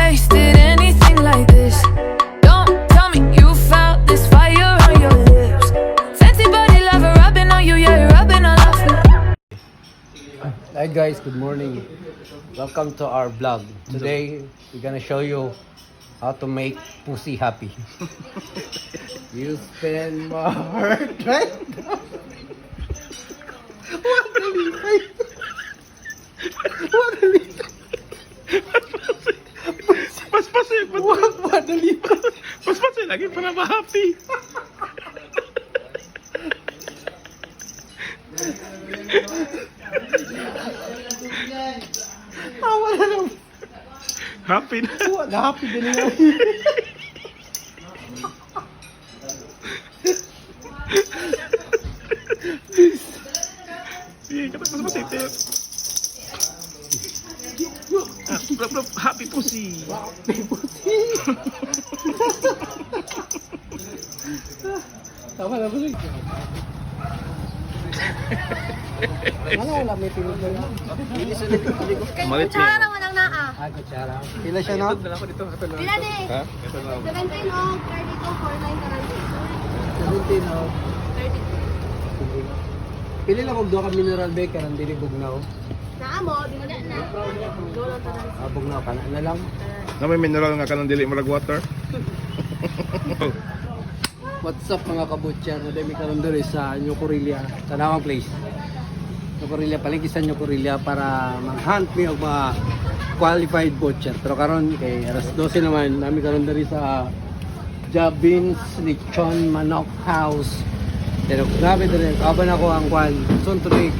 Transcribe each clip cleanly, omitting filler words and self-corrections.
tasted anything like this. Don't tell me you felt this fire on your lips. Fancy body lover rubbing on you, yeah, you're rubbing all off me. Hi guys, good morning. Welcome to our vlog. Today, we're gonna show you how to make pussy happy. You spend my heart right now. What a lipay! What a lipay! Paspasin, What a lipay! paspasin lagi para ma-happy. Tawa na lang. Happy na. Happy din nga. Sige, paspasin tayo. Happy pussy. Tama na ba rin? Ano wala may pinigyan na? Malit Kutsara naman ang naa. Ay, kutsara. Pila siya no? Pila di? Ha? 17 o 32, 49 karante. 17 no? 32. Pili lang kung doon ka mineral bake ka nang dili bugnaw. Naa mo, di mo na na. Go lang tanan. Bugnaw ka na lang. Na may mineral nga kanang dili marag water. What's up mga kabutcher? Nadami karon diri sa New Corilla, sa Nawang Place. New Corilla, palingki sa New Corilla para mag-hunt me og mga qualified butcher. Pero karon kay alas 12 naman, nami karon diri sa Jabins Lechon Manok House. Pero grabe diri, kaban ako ang kwan. Son tuig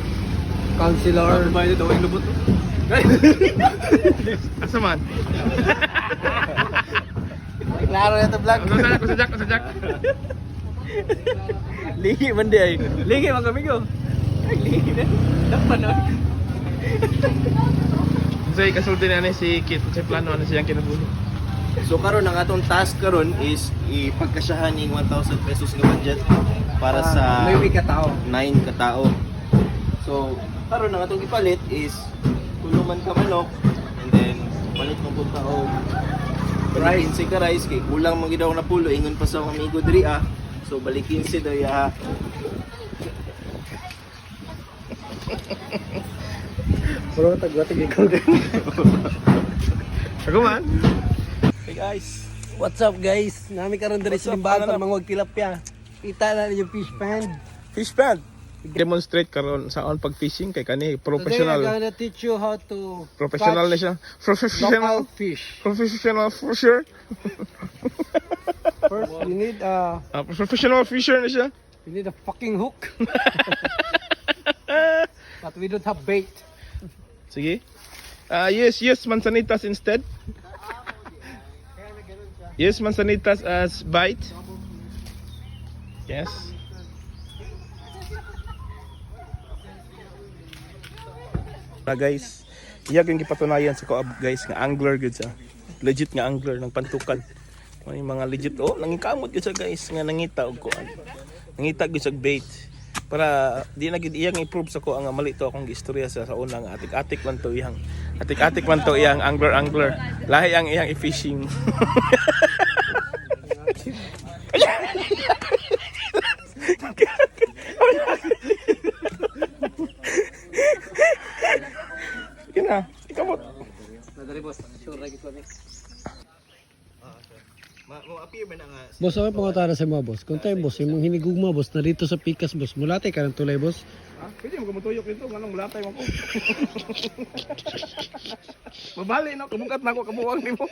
councilor. Bayad daw ang lubot. Asa man? Klaro na to vlog. Sa Jack. Ligi man di ay. Ligi man kami ko. Ay ligi na. Dapat na. So ikasulti na ni si Kit, si plano na siyang kinabuhi. So karon ang atong task karon is ipagkasyahan ning 1,000 pesos nga budget para sa may katao. 9 katao. So karon ang atong ipalit is tuluman ka manok and then palit mo pud tao. Balikin si ka rice kay kulang man gid na pulo ingon pa sa amigo diri ah. So balikin si do ya. Pero tagwatag ikaw din. Ako man. Hey guys, what's up guys? Nami karon diri sa limbagan para mangwag tilapia. Kita na yung fish pond. Fish pond. Demonstrate karon sa on pag fishing kay kani professional. Today I'm gonna teach you how to Professional na catch siya. Professional. knockout fish. Professional fisher. First, you need Professional fisher na siya. a fucking hook. But we don't have bait. Sige. Yes, mansanitas instead. Yes, mansanitas as bite. Yes. Guys, iya yung gipatunayan sa Coab guys nga angler gud siya. Legit nga angler ng pantukan. May mga legit nangikamot gud siya guys nga nangita og kuan. Nangita gud sa bait para di na gid iyang i-prove sa ko ang mali to akong istorya sa una nga atik-atik man to iyang angler. Lahi ang iyang i-fishing. Kina, ikamot. Nadali boss, sure lagi ko ni. Mo appear man nga Boss, ako pangutara sa mga boss. Kung tayo boss, yung hinigugma boss na dito sa Pikas boss, mulate ka ng tulay boss. Pwede mo kumutuyok dito, nganong mulatay mo ko. Mabali na, kamukat na ako, kamuwang ni mo.